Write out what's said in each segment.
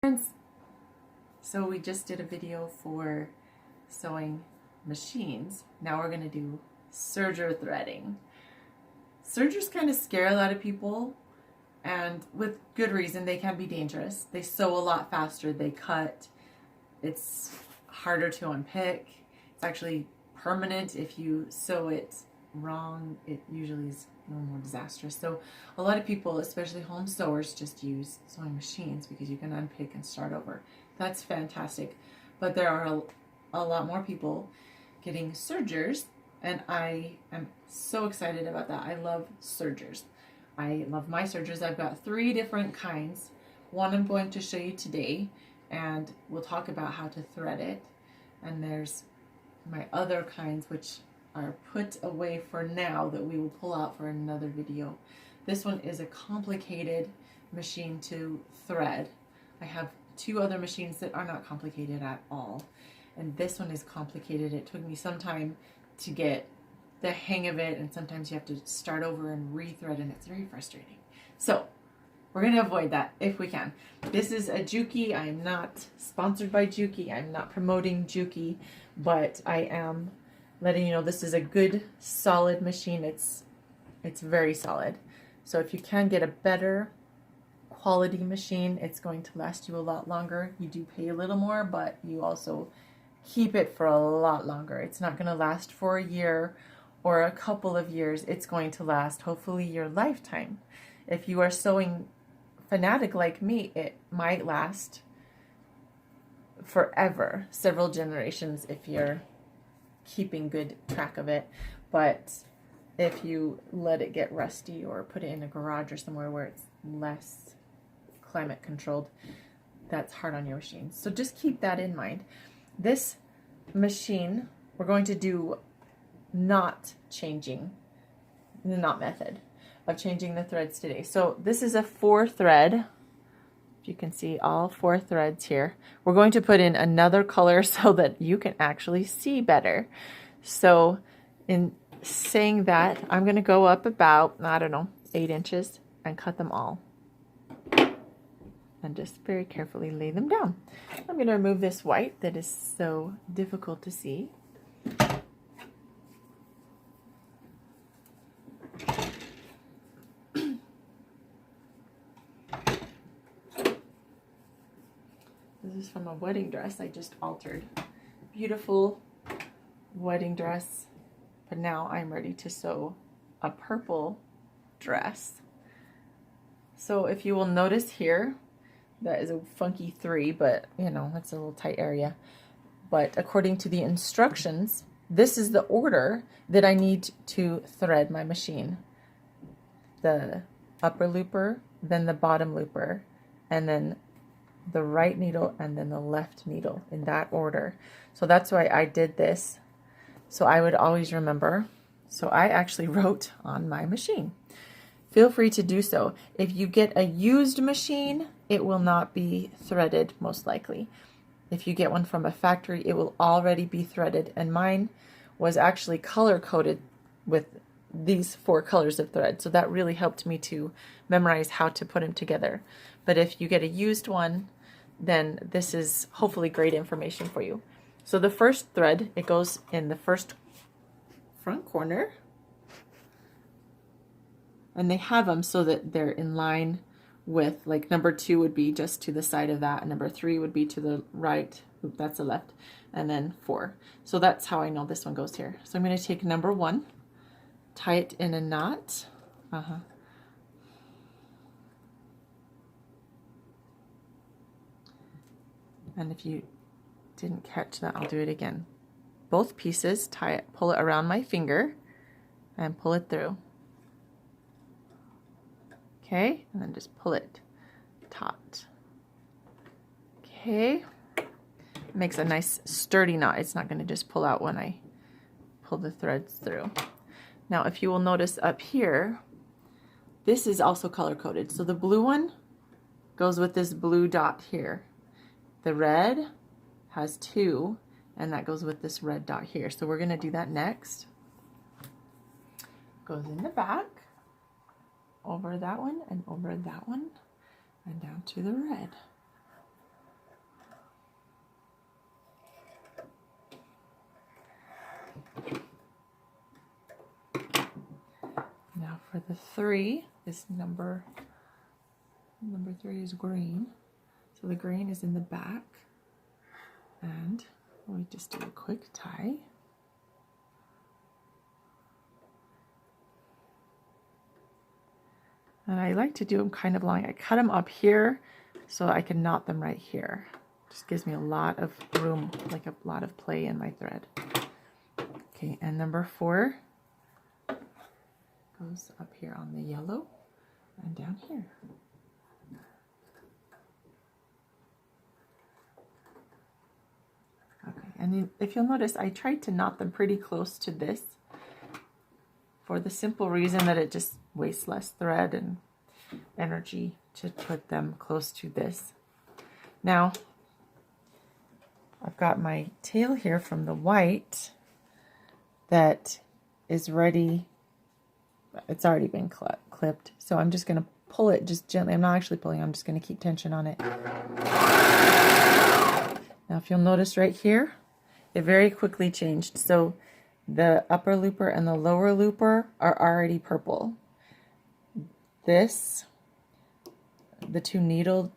Friends, so we just did a video for sewing machines. Now we're going to do serger threading. Sergers kind of scare a lot of people, and with good reason. They can be dangerous. They sew a lot faster, they cut, it's harder to unpick. It's actually permanent. If you sew it wrong, it usually is a little more disastrous. So a lot of people, especially home sewers, just use sewing machines because you can unpick and start over. That's fantastic. But there are a lot more people getting sergers, and I am so excited about that. I love sergers. I love my sergers. I've got 3 different kinds. One I'm going to show you today, and we'll talk about how to thread it. And there's my other kinds, which are put away for now, that we will pull out for another video. This one is a complicated machine to thread. I have 2 other machines that are not complicated at all, and this one is complicated. It took me some time to get the hang of it, and sometimes you have to start over and rethread, and it's very frustrating. So we're going to avoid that if we can. This is a Juki. I am not sponsored by Juki. I'm not promoting Juki, but I am letting you know this is a good, solid machine. It's very solid. So if you can get a better quality machine, it's going to last you a lot longer. You do pay a little more, but you also keep it for a lot longer. It's not going to last for a year or a couple of years. It's going to last hopefully your lifetime. If you are sewing fanatic like me, it might last forever, several generations if you're keeping good track of it. But if you let it get rusty or put it in a garage or somewhere where it's less climate controlled, that's hard on your machine. So just keep that in mind. This machine, we're going to do knot changing, the knot method of changing the threads today. So this is a 4 thread. If you can see all 4 threads here. We're going to put in another color so that you can actually see better. So in saying that, I'm going to go up about, I don't know, 8 inches and cut them all. And just very carefully lay them down. I'm going to remove this white that is so difficult to see. This is from a wedding dress I just altered. Beautiful wedding dress, but now I'm ready to sew a purple dress. So if you will notice here, that is a funky 3, but you know, it's a little tight area. But according to the instructions, this is the order that I need to thread my machine. The upper looper, then the bottom looper, and then the right needle, and then the left needle, in that order. So that's why I did this, so I would always remember. So I actually wrote on my machine. Feel free to do so. If you get a used machine, it will not be threaded, most likely. If you get one from a factory, it will already be threaded, and mine was actually color coded with these 4 colors of thread, so that really helped me to memorize how to put them together. But if you get a used one, then this is hopefully great information for you. So the first thread, it goes in the first front corner, and they have them so that they're in line with, like, number 2 would be just to the side of that, and number 3 would be to the right, that's the left, and then 4. So that's how I know this one goes here. So I'm going to take number 1, tie it in a knot. And if you didn't catch that, I'll do it again. Both pieces, tie it, pull it around my finger, and pull it through. Okay, and then just pull it taut. Okay, it makes a nice sturdy knot. It's not going to just pull out when I pull the threads through. Now, if you will notice up here, this is also color coded. So the blue one goes with this blue dot here. The red has 2, and that goes with this red dot here. So we're going to do that next. Goes in the back, over that one, and over that one, and down to the red. for the 3 is number 3 is green. So the green is in the back. And we just do a quick tie. And I like to do them kind of long. I cut them up here so I can knot them right here. Just gives me a lot of room, like a lot of play in my thread. Okay, and number 4 goes up here on the yellow and down here. Okay, and then if you'll notice, I tried to knot them pretty close to this for the simple reason that it just wastes less thread and energy to put them close to this. Now, I've got my tail here from the white that is ready. It's already been clipped, so I'm just going to pull it just gently. I'm not actually pulling, I'm just going to keep tension on it. Now if you'll notice right here, it very quickly changed. So the upper looper and the lower looper are already purple. This, the 2 needle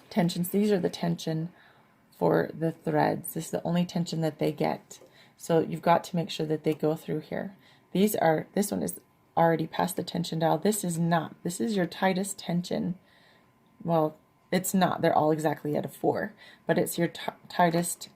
tensions, these are the tension for the threads. This is the only tension that they get. So you've got to make sure that they go through here. This one is already past the tension dial. This is not. This is your tightest tension. Well, it's not. They're all exactly at a 4, but it's your tightest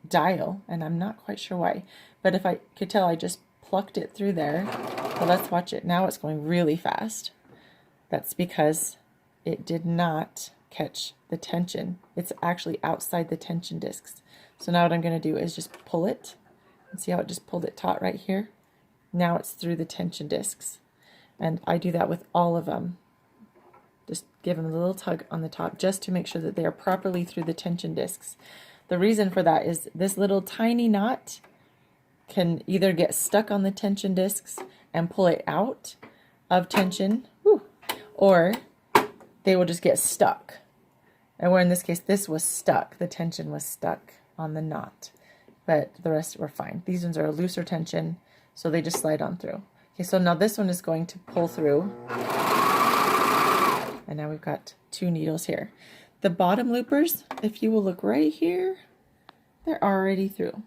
dial, and I'm not quite sure why. But if I could tell, I just plucked it through there. Well, let's watch it. Now it's going really fast. That's because it did not catch the tension. It's actually outside the tension discs. So now what I'm going to do is just pull it. And see how it just pulled it taut right here? Now it's through the tension discs. And I do that with all of them. Just give them a little tug on the top just to make sure that they are properly through the tension discs. The reason for that is this little tiny knot can either get stuck on the tension discs and pull it out of tension, or they will just get stuck. And where in this case, this was stuck. The tension was stuck on the knot, but the rest were fine. These ones are a looser tension, so they just slide on through. Okay, so now this one is going to pull through. And now we've got 2 needles here. The bottom loopers, if you will look right here, they're already through.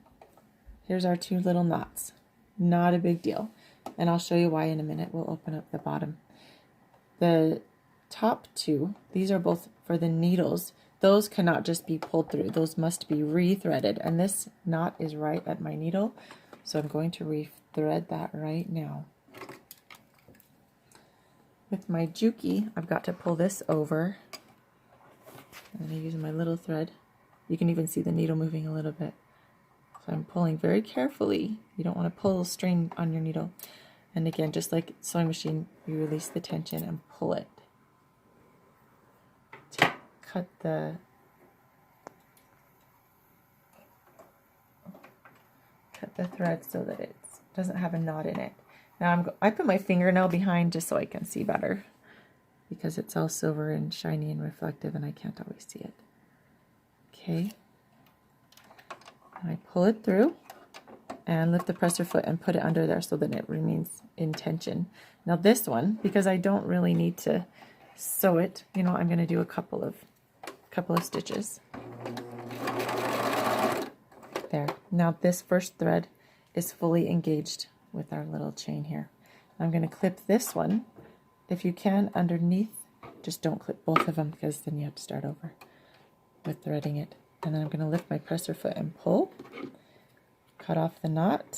Here's our 2 little knots. Not a big deal. And I'll show you why in a minute. We'll open up the bottom. The top 2, these are both for the needles. Those cannot just be pulled through. Those must be re-threaded. And this knot is right at my needle. So I'm going to re-thread that right now. With my Juki, I've got to pull this over. And I'm using my little thread. You can even see the needle moving a little bit. So I'm pulling very carefully. You don't want to pull strain on your needle. And again, just like sewing machine, you release the tension and pull it to cut the thread so that it doesn't have a knot in it. Now I put my fingernail behind just so I can see better, because it's all silver and shiny and reflective and I can't always see it. Okay, and I pull it through and lift the presser foot and put it under there so that it remains in tension. Now this one, because I don't really need to sew it, I'm going to do a couple of stitches. There. Now this first thread is fully engaged with our little chain here. I'm going to clip this one, if you can, underneath. Just don't clip both of them, because then you have to start over with threading it. And then I'm going to lift my presser foot and pull, cut off the knot,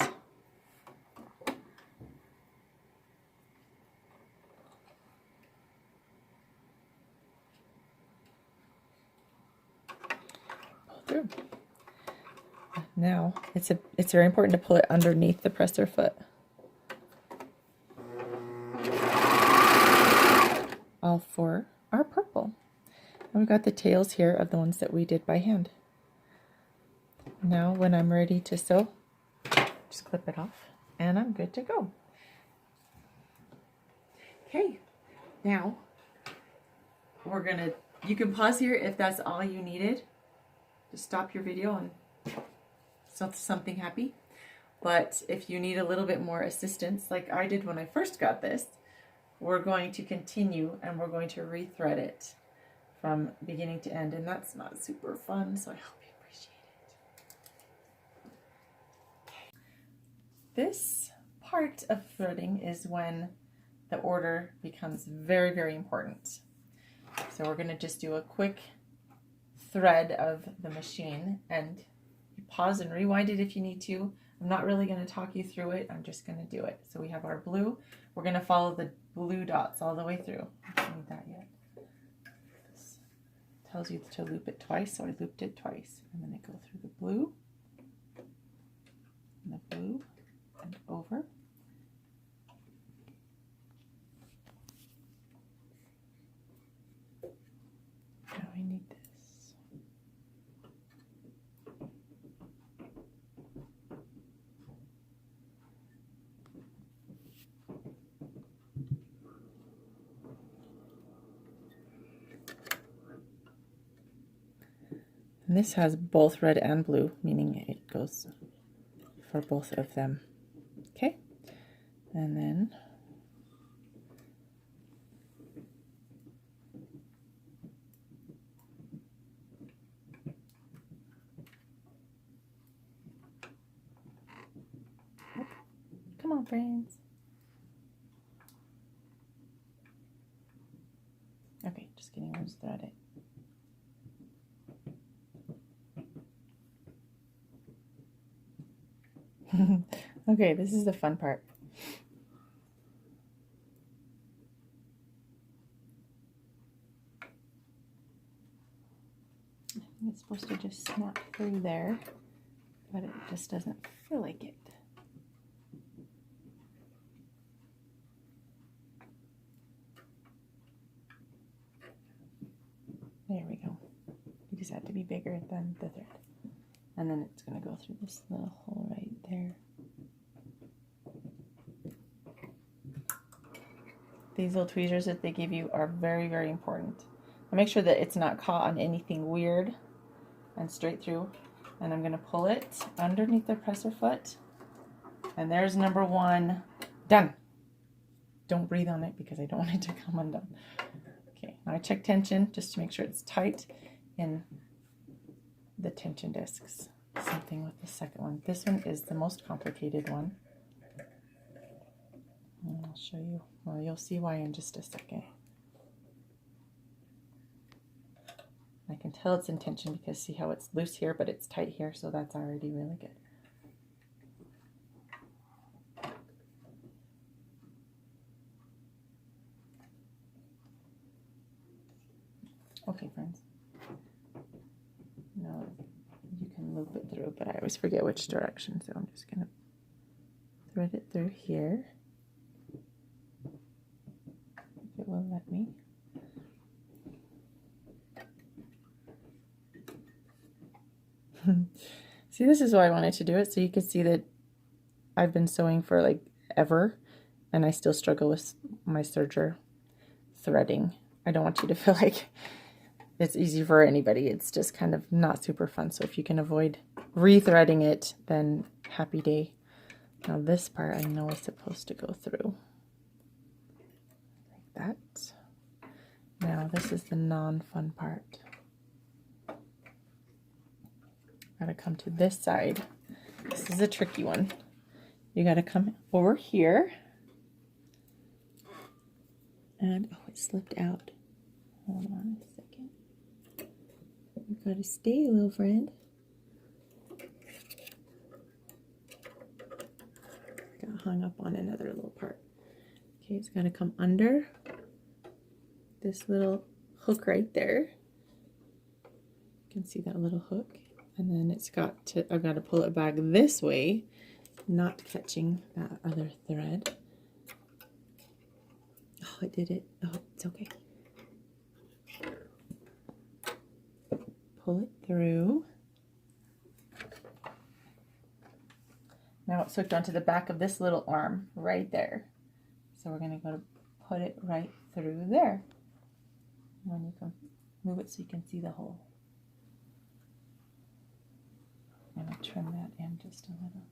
pull through. Now it's very important to pull it underneath the presser foot. All 4 are purple. And we've got the tails here of the ones that we did by hand. Now when I'm ready to sew, just clip it off and I'm good to go. Okay, now you can pause here if that's all you needed. Just stop your video and sew something happy. But if you need a little bit more assistance, like I did when I first got this, we're going to continue and we're going to rethread it from beginning to end, and that's not super fun, so I hope you appreciate it. Okay. This part of threading is when the order becomes very, very important. So we're going to just do a quick thread of the machine, and you pause and rewind it if you need to. I'm not really going to talk you through it, I'm just going to do it. So we have our blue, we're going to follow the blue dots all the way through. I don't need that yet. This tells you to loop it twice, so I looped it twice. I'm going to go through the blue, and the blue, and over. Now I need this. And this has both red and blue, meaning it goes for both of them. Okay, and then come on, friends. Okay, just kidding, I'll just thread it. Okay, this is the fun part. I think it's supposed to just snap through there, but it just doesn't feel like it. There we go. You just have to be bigger than the thread. And then it's going to go through this little hole right there. These little tweezers that they give you are very, very important. I'll make sure that it's not caught on anything weird and straight through. And I'm going to pull it underneath the presser foot. And there's number one. Done. Don't breathe on it because I don't want it to come undone. Okay, now I check tension just to make sure it's tight in the tension discs. Same thing with the second one. This one is the most complicated one. And I'll show you. Well, you'll see why in just a second. I can tell it's in tension because see how it's loose here, but it's tight here, so that's already really good. Okay, friends. Now you can loop it through, but I always forget which direction, so I'm just going to thread it through here. If it will let me. See, this is why I wanted to do it, so you can see that I've been sewing for like ever, and I still struggle with my serger threading. I don't want you to feel like it's easy for anybody. It's just kind of not super fun. So if you can avoid rethreading it, then happy day. Now this part I know is supposed to go through like that. Now this is the non-fun part. Gotta come to this side. This is a tricky one. You gotta come over here. And oh, it slipped out. Hold on a second. You gotta stay, little friend. Got hung up on another little part. Okay, it's gotta come under this little hook right there. You can see that little hook. And then it's got to, I've got to pull it back this way, not catching that other thread. Oh, it did it. Oh, it's okay. Pull it through. Now it's hooked onto the back of this little arm right there. So we're going to go to put it right through there. And you can move it so you can see the hole. I'm going to trim that in just a little.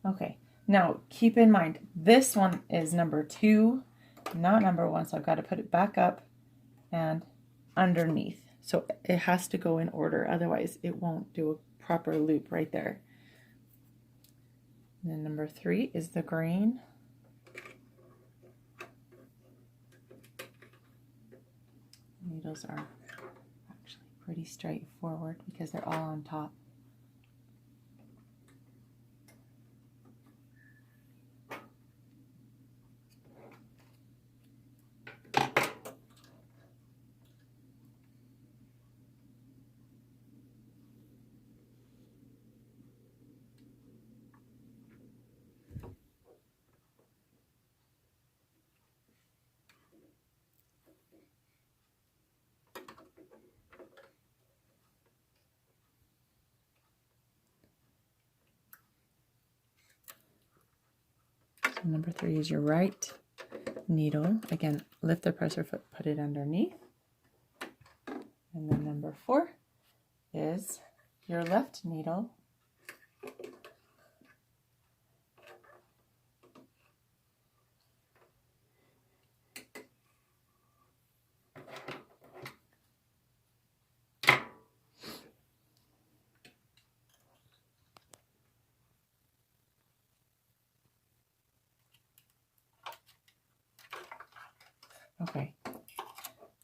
Okay, now keep in mind, this one is number 2, not number 1, so I've got to put it back up and underneath. So it has to go in order, otherwise it won't do a proper loop right there. And then number 3 is the green. Needles are actually pretty straightforward because they're all on top. So number 3 is your right needle. Again, lift the presser foot, put it underneath. And then number 4 is your left needle. Okay,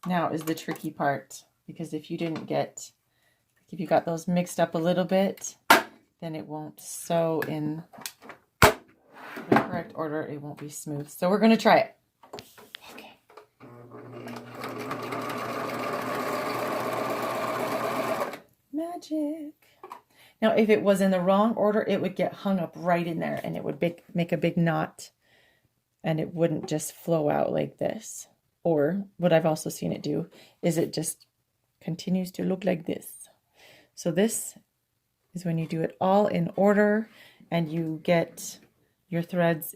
now is the tricky part, because if you got those mixed up a little bit, then it won't sew in the correct order. It won't be smooth. So we're going to try it. Okay. Magic. Now, if it was in the wrong order, it would get hung up right in there, and it would make a big knot, and it wouldn't just flow out like this. Or what I've also seen it do is it just continues to look like this. So this is when you do it all in order and you get your threads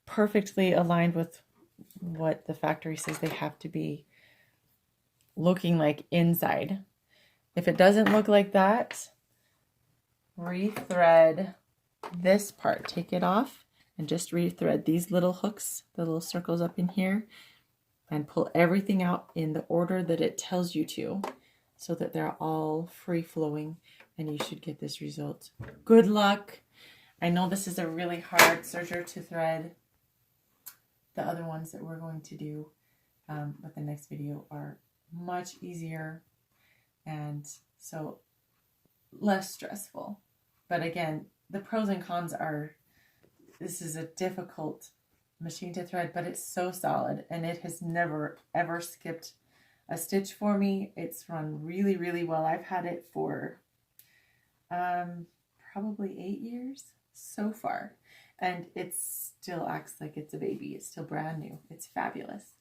perfectly aligned with what the factory says they have to be looking like inside. If it doesn't look like that, rethread this part. Take it off and just rethread these little hooks, the little circles up in here, and pull everything out in the order that it tells you to, so that they're all free-flowing, and you should get this result. Good luck! I know this is a really hard serger to thread. The other ones that we're going to do with the next video are much easier, and so less stressful. But again, the pros and cons are, this is a difficult machine to thread, but it's so solid, and it has never ever skipped a stitch for me. It's run really, really well. I've had it for probably 8 years so far, and it still acts like it's a baby. It's still brand new. It's fabulous.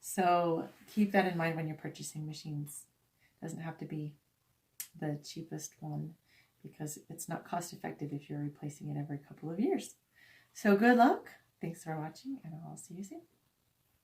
So keep that in mind when you're purchasing machines. It doesn't have to be the cheapest one, because it's not cost effective if you're replacing it every couple of years. So good luck. Thanks for watching, and I'll see you soon.